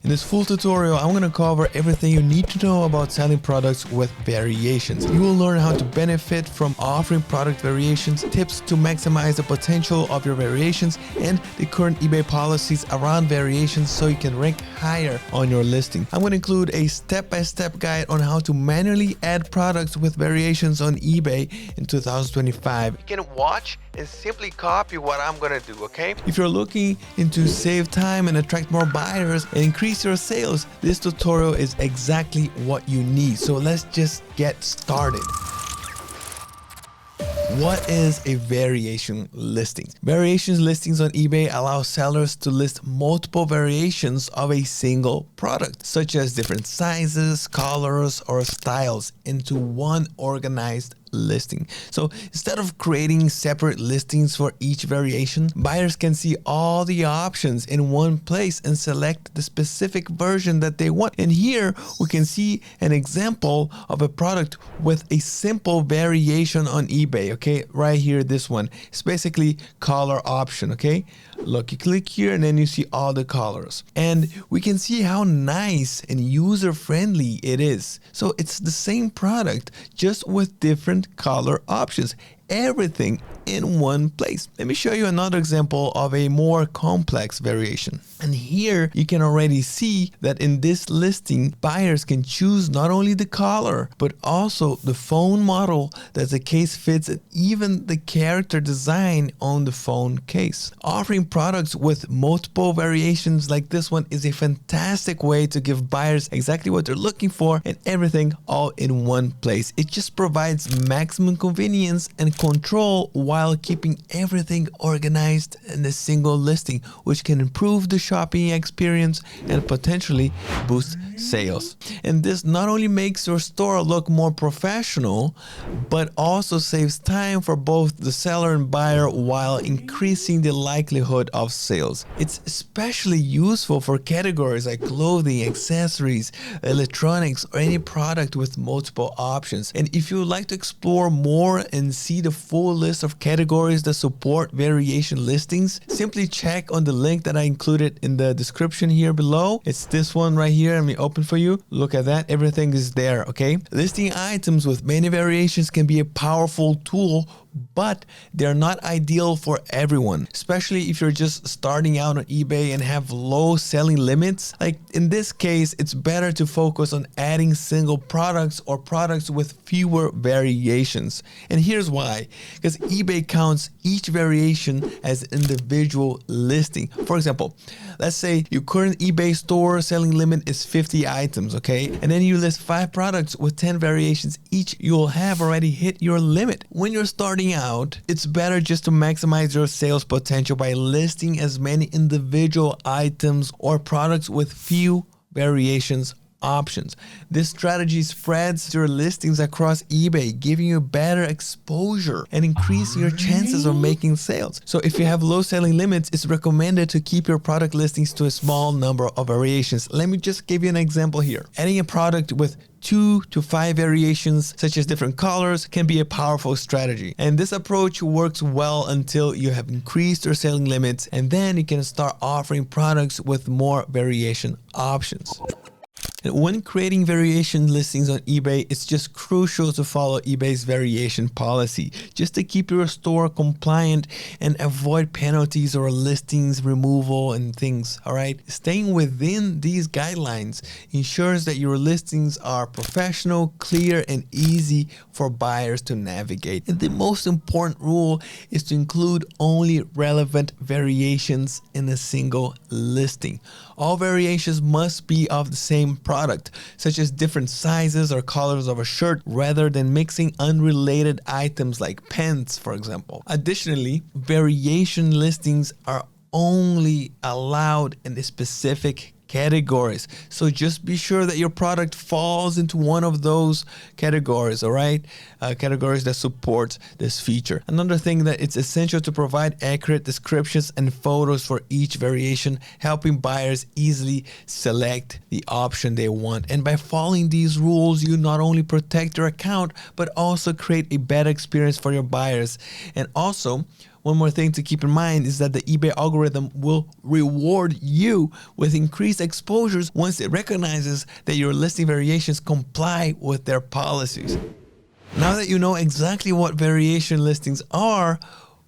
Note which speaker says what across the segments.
Speaker 1: In this full tutorial, I'm going to cover everything you need to know about selling products with variations. You will learn how to benefit from offering product variations, tips to maximize the potential of your variations, and the current eBay policies around variations so you can rank higher on your listing. I'm going to include a step-by-step guide on how to manually add products with variations on eBay in 2025. You can watch and simply copy what I'm going to do, okay? If you're looking to save time and attract more buyers and increase your sales, this tutorial is exactly what you need. So let's just get started. What is a variation listing? Variations listings on eBay allow sellers to list multiple variations of a single product, such as different sizes, colors, or styles into one organized listing. So instead of creating separate listings for each variation, buyers can see all the options in one place and select the specific version that they want. And here we can see an example of a product with a simple variation on eBay. Okay, right here, this one. It's basically color option. Okay, look, you click here and then you see all the colors. And we can see how nice and user-friendly it is. So it's the same product, just with different color options. Everything in one place. Let me show you another example of a more complex variation. And here you can already see that in this listing, buyers can choose not only the color, but also the phone model that the case fits and even the character design on the phone case. Offering products with multiple variations like this one is a fantastic way to give buyers exactly what they're looking for and everything all in one place. It just provides maximum convenience and control while keeping everything organized in a single listing, which can improve the shopping experience and potentially boost sales. And this not only makes your store look more professional, but also saves time for both the seller and buyer while increasing the likelihood of sales. It's especially useful for categories like clothing, accessories, electronics, or any product with multiple options. And if you would like to explore more and see the full list of categories that support variation listings, simply check on the link that I included in the description here below. It's this one right here. Let me open for you. Look at that. Everything is there, okay? Listing items with many variations can be a powerful tool, but they're not ideal for everyone, especially if you're just starting out on eBay and have low selling limits. Like in this case, it's better to focus on adding single products or products with fewer variations. And here's why. Because eBay counts each variation as an individual listing. For example, let's say your current eBay store selling limit is 50 items, okay? And then you list 5 products with 10 variations each, you'll have already hit your limit. When you're starting out, it's better just to maximize your sales potential by listing as many individual items or products with few variations options. This strategy spreads your listings across eBay, giving you better exposure and increasing your chances of making sales. So if you have low selling limits, it's recommended to keep your product listings to a small number of variations. Let me just give you an example here. Adding a product with 2 to 5 variations, such as different colors, can be a powerful strategy. And this approach works well until you have increased your selling limits, and then you can start offering products with more variation options. And when creating variation listings on eBay, it's just crucial to follow eBay's variation policy just to keep your store compliant and avoid penalties or listings removal and things, all right? Staying within these guidelines ensures that your listings are professional, clear, and easy for buyers to navigate. And the most important rule is to include only relevant variations in a single listing. All variations must be of the same product, such as different sizes or colors of a shirt, rather than mixing unrelated items like pens, for example. Additionally, variation listings are only allowed in a specific categories. So just be sure that your product falls into one of those categories, all right? Categories that support this feature. Another thing that it's essential to provide accurate descriptions and photos for each variation, helping buyers easily select the option they want. And by following these rules, you not only protect your account, but also create a better experience for your buyers. And also, one more thing to keep in mind is that the eBay algorithm will reward you with increased exposures once it recognizes that your listing variations comply with their policies. Now that you know exactly what variation listings are,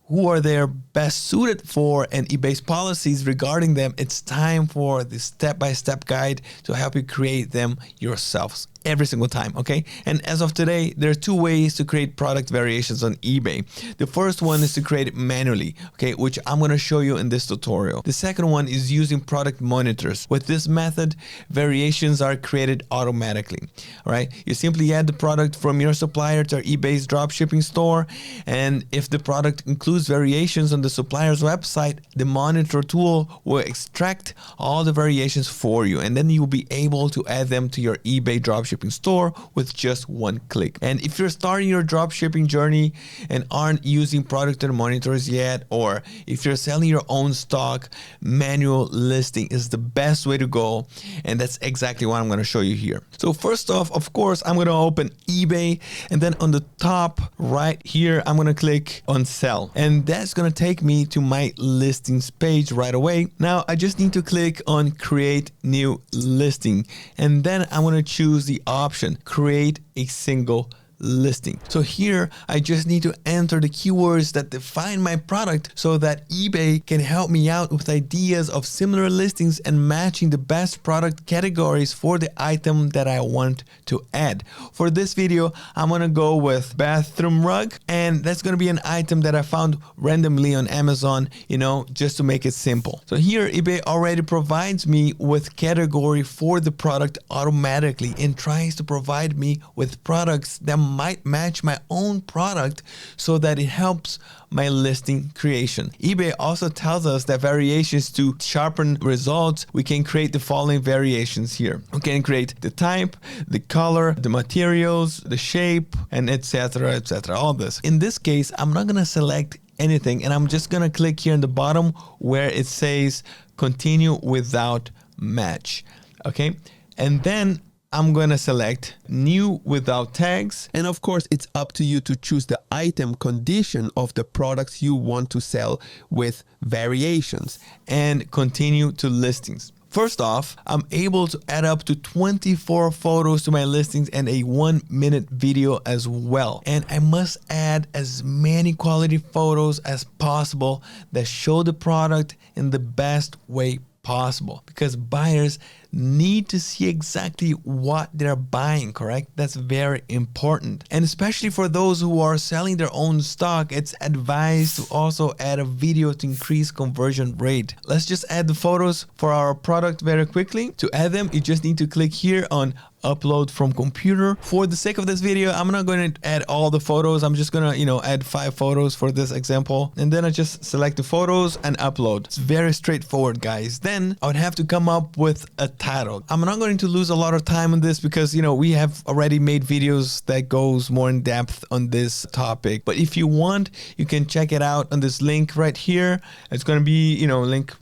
Speaker 1: who are they best suited for, and eBay's policies regarding them, it's time for the step-by-step guide to help you create them yourselves every single time, okay? And as of today, there are two ways to create product variations on eBay. The first one is to create it manually, okay, which I'm going to show you in this tutorial. The second one is using product monitors. With this method, variations are created automatically, all right? You simply add the product from your supplier to eBay's dropshipping store, and if the product includes variations on the supplier's website, the monitor tool will extract all the variations for you, and then you'll be able to add them to your eBay dropshipping store with just one click. And if you're starting your dropshipping journey and aren't using product monitors yet, or if you're selling your own stock, manual listing is the best way to go, and that's exactly what I'm going to show you here. So first off, of course, I'm going to open eBay, and then on the top right here, I'm going to click on sell, and that's going to take me to my listings page right away. Now I just need to click on create new listing, and then I'm going to choose the option create a single listing. So here I just need to enter the keywords that define my product so that eBay can help me out with ideas of similar listings and matching the best product categories for the item that I want to add. For this video, I'm gonna go with bathroom rug, and that's gonna be an item that I found randomly on Amazon, you know, just to make it simple. So here eBay already provides me with category for the product automatically and tries to provide me with products that might match my own product so that it helps my listing creation. eBay also tells us that variations to sharpen results, we can create the following variations here. We can create the type, the color, the materials, the shape, and etc, etc, all this. In this case, I'm not gonna select anything, and I'm just gonna click here in the bottom where it says continue without match, okay? And then I'm going to select new without tags. And of course, it's up to you to choose the item condition of the products you want to sell with variations, and continue to listings. First off, I'm able to add up to 24 photos to my listings and a 1-minute video as well. And I must add as many quality photos as possible that show the product in the best way possible, because buyers need to see exactly what they're buying, correct? That's very important. And especially for those who are selling their own stock, it's advised to also add a video to increase conversion rate. Let's just add the photos for our product very quickly. To add them, you just need to click here on upload from computer. For the sake of this video, I'm not going to add all the photos. I'm just gonna, add 5 photos for this example. And then I just select the photos and upload. It's very straightforward, guys. Then I would have to come up with a title. I'm not going to lose a lot of time on this because, we have already made videos that goes more in depth on this topic. But if you want, you can check it out on this link right here. It's going to be, link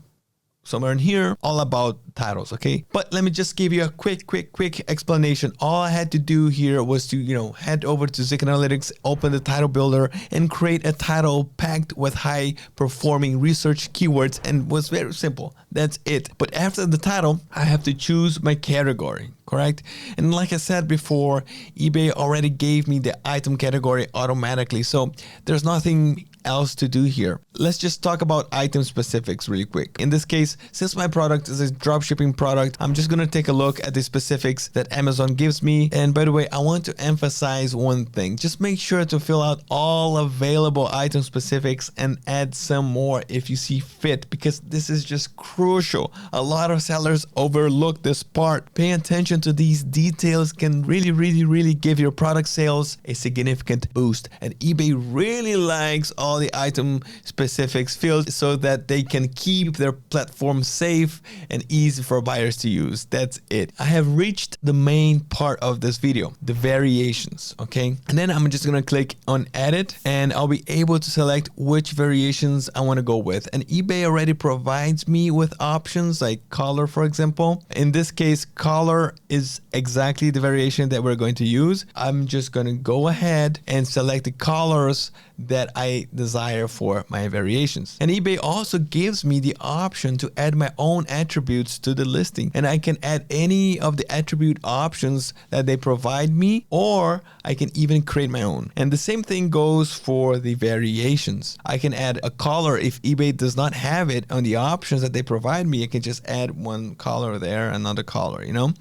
Speaker 1: somewhere in here, all about titles, okay? But let me just give you a quick explanation. All I had to do here was to, head over to Zik Analytics, open the title builder, and create a title packed with high performing research keywords, and was very simple. That's it. But after the title, I have to choose my category, correct? And like I said before, eBay already gave me the item category automatically, so there's nothing else to do here. Let's just talk about item specifics really quick. In this case, since my product is a dropshipping product, I'm just gonna take a look at the specifics that Amazon gives me. And by the way, I want to emphasize one thing. Just make sure to fill out all available item specifics and add some more if you see fit, because this is just crucial. A lot of sellers overlook this part. Paying attention to these details can really give your product sales a significant boost. And eBay really likes all the item specifics filled so that they can keep their platform safe and easy for buyers to use. That's it. I have reached the main part of this video, the variations, okay? And then I'm just gonna click on edit, and I'll be able to select which variations I want to go with. And eBay already provides me with options like color, for example. In this case, color is exactly the variation that we're going to use. I'm just gonna go ahead and select the colors that I desire for my variations. And eBay also gives me the option to add my own attributes to the listing, and I can add any of the attribute options that they provide me, or I can even create my own. And the same thing goes for the variations. I can add a color if eBay does not have it on the options that they provide me. I can just add one color there, another color, you know.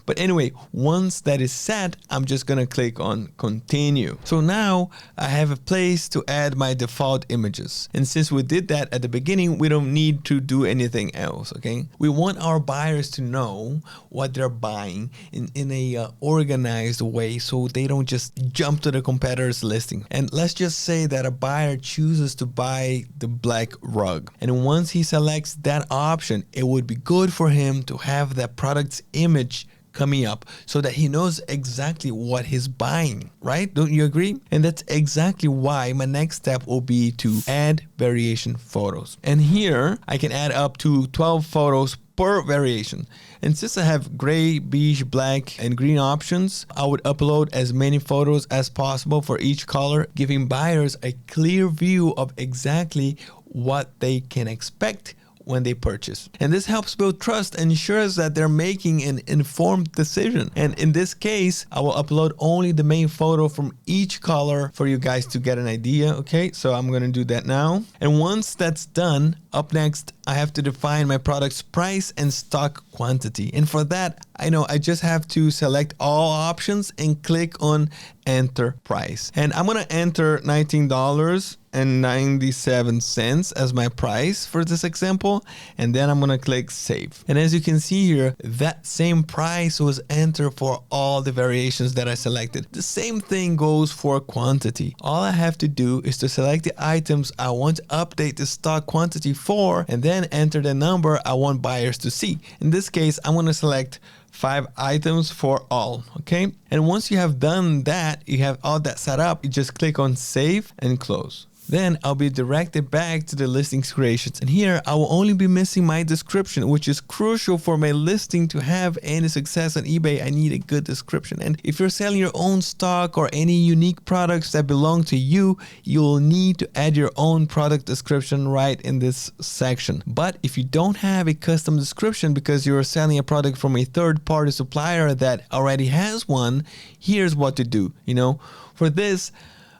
Speaker 1: But anyway, once that is set, I'm just gonna click on continue. So now I have a place to add my default images. And since we did that at the beginning, we don't need to do anything else, okay? We want our buyers to know what they're buying in a organized way, so they don't just jump to the competitor's listing. And let's just say that a buyer chooses to buy the black rug. And once he selects that option, it would be good for him to have that product's image coming up so that he knows exactly what he's buying, right? Don't you agree? And that's exactly why my next step will be to add variation photos. And here I can add up to 12 photos per variation. And since I have gray, beige, black, and green options, I would upload as many photos as possible for each color, giving buyers a clear view of exactly what they can expect when they purchase. And this helps build trust and ensures that they're making an informed decision. And in this case, I will upload only the main photo from each color for you guys to get an idea. Okay, so I'm gonna do that now. And once that's done, up next, I have to define my product's price and stock quantity. And for that, I know I just have to select all options and click on enter price. And I'm gonna enter $19.97 as my price for this example, and then I'm gonna click save. And as you can see here, that same price was entered for all the variations that I selected. The same thing goes for quantity. All I have to do is to select the items I want to update the stock quantity for, and then enter the number I want buyers to see. In this case, I'm gonna select 5 items for all, okay? And once you have done that, you have all that set up, you just click on save and close. Then I'll be directed back to the listings creations. And here I will only be missing my description, which is crucial for my listing to have any success on eBay. I need a good description. And if you're selling your own stock or any unique products that belong to you, you'll need to add your own product description right in this section. But if you don't have a custom description because you're selling a product from a third-party supplier that already has one, here's what to do. For this,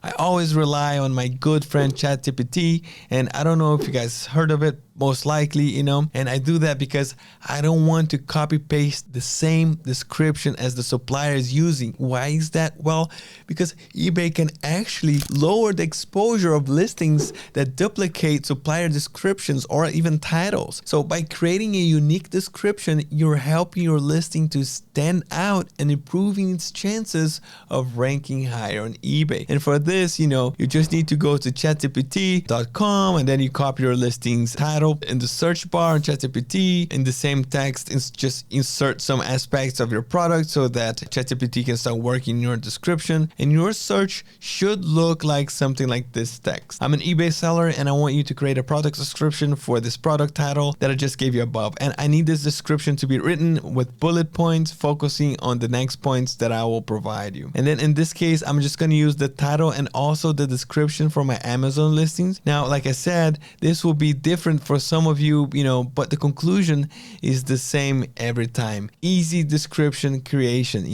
Speaker 1: I always rely on my good friend ChatGPT, and I don't know if you guys heard of it, most likely, and I do that because I don't want to copy paste the same description as the supplier is using. Why is that? Well, because eBay can actually lower the exposure of listings that duplicate supplier descriptions or even titles. So by creating a unique description, you're helping your listing to stand out and improving its chances of ranking higher on eBay. And for this, you just need to go to chatgpt.com and then you copy your listing's title in the search bar in ChatGPT. In the same text, just insert some aspects of your product so that ChatGPT can start working in your description. And your search should look like something like this text. I'm an eBay seller and I want you to create a product description for this product title that I just gave you above. And I need this description to be written with bullet points, focusing on the next points that I will provide you. And then in this case, I'm just going to use the title and also the description for my Amazon listings. Now, like I said, this will be different for some of you, but the conclusion is the same every time. Easy description creation,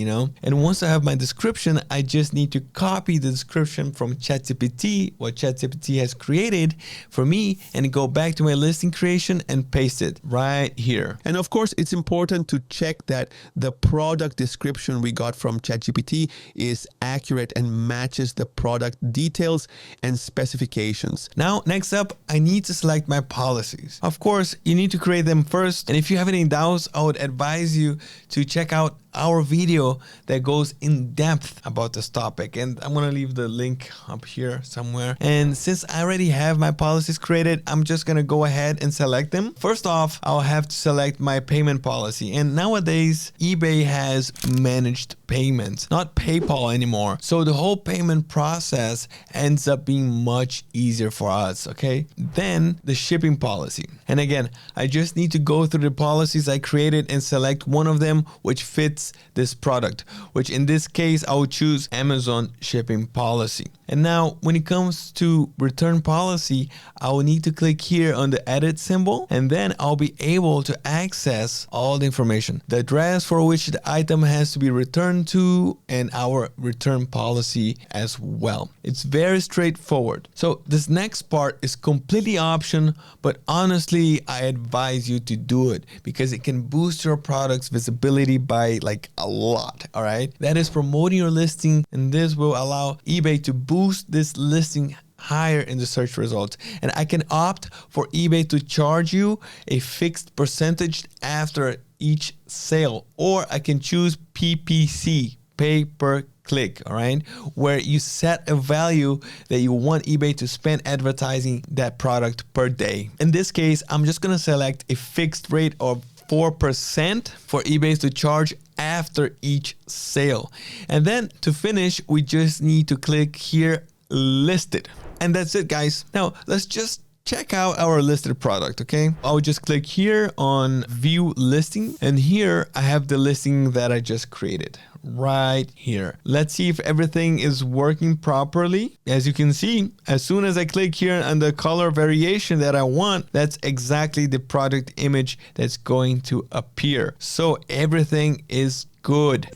Speaker 1: And once I have my description, I just need to copy the description from ChatGPT, what ChatGPT has created for me, and go back to my listing creation and paste it right here.
Speaker 2: And of course, it's important to check that the product description we got from ChatGPT is accurate and matches the product details and specifications.
Speaker 1: Now, next up, I need to select my policies. Of course, you need to create them first. And if you have any doubts, I would advise you to check out our video that goes in depth about this topic, and I'm gonna leave the link up here somewhere. And since I already have my policies created, I'm just gonna go ahead and select them. First off, I'll have to select my payment policy, and nowadays eBay has managed payments, not PayPal anymore, so the whole payment process ends up being much easier for us. Okay, then the shipping policy, and again, I just need to go through the policies I created and select one of them which fits lists this product, which in this case, I will choose Amazon shipping policy. And now when it comes to return policy, I will need to click here on the edit symbol, and then I'll be able to access all the information, the address for which the item has to be returned to, and our return policy as well. It's very straightforward. So this next part is completely optional, but honestly, I advise you to do it because it can boost your product's visibility by like a lot. All right. That is promoting your listing, and this will allow eBay to boost this listing higher in the search results. And I can opt for eBay to charge you a fixed percentage after each sale, or I can choose PPC, pay per click, all right, where you set a value that you want eBay to spend advertising that product per day. In this case, I'm just gonna select a fixed rate of 4% for eBay to charge after each sale. And then to finish, we just need to click here, listed. And that's it, guys. Now let's just check out our listed product, okay? I'll just click here on view listing, and here I have the listing that I just created right here. Let's see if everything is working properly. As you can see, as soon as I click here on the color variation that I want, that's exactly the product image that's going to appear. So everything is good.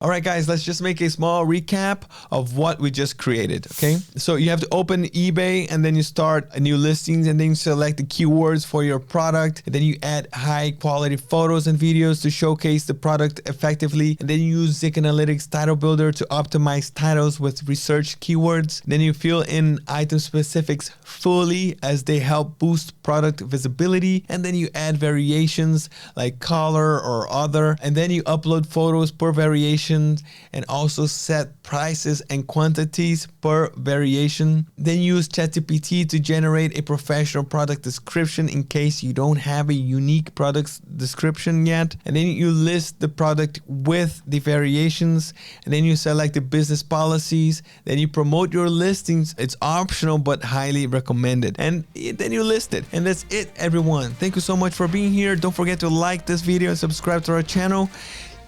Speaker 1: All right, guys, let's just make a small recap of what we just created, okay? So you have to open eBay, and then you start a new listing, and then you select the keywords for your product, and then you add high quality photos and videos to showcase the product effectively, and then you use Zik Analytics Title Builder to optimize titles with research keywords. Then you fill in item specifics fully as they help boost product visibility, and then you add variations like color or other, and then you upload photos per variation and also set prices and quantities per variation. Then use ChatGPT to generate a professional product description in case you don't have a unique product description yet. And then you list the product with the variations, and then you select the business policies. Then you promote your listings. It's optional but highly recommended. And then you list it. And that's it, everyone. Thank you so much for being here. Don't forget to like this video and subscribe to our channel.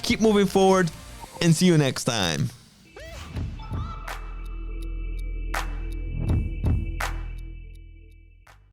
Speaker 1: Keep moving forward, and see you next time.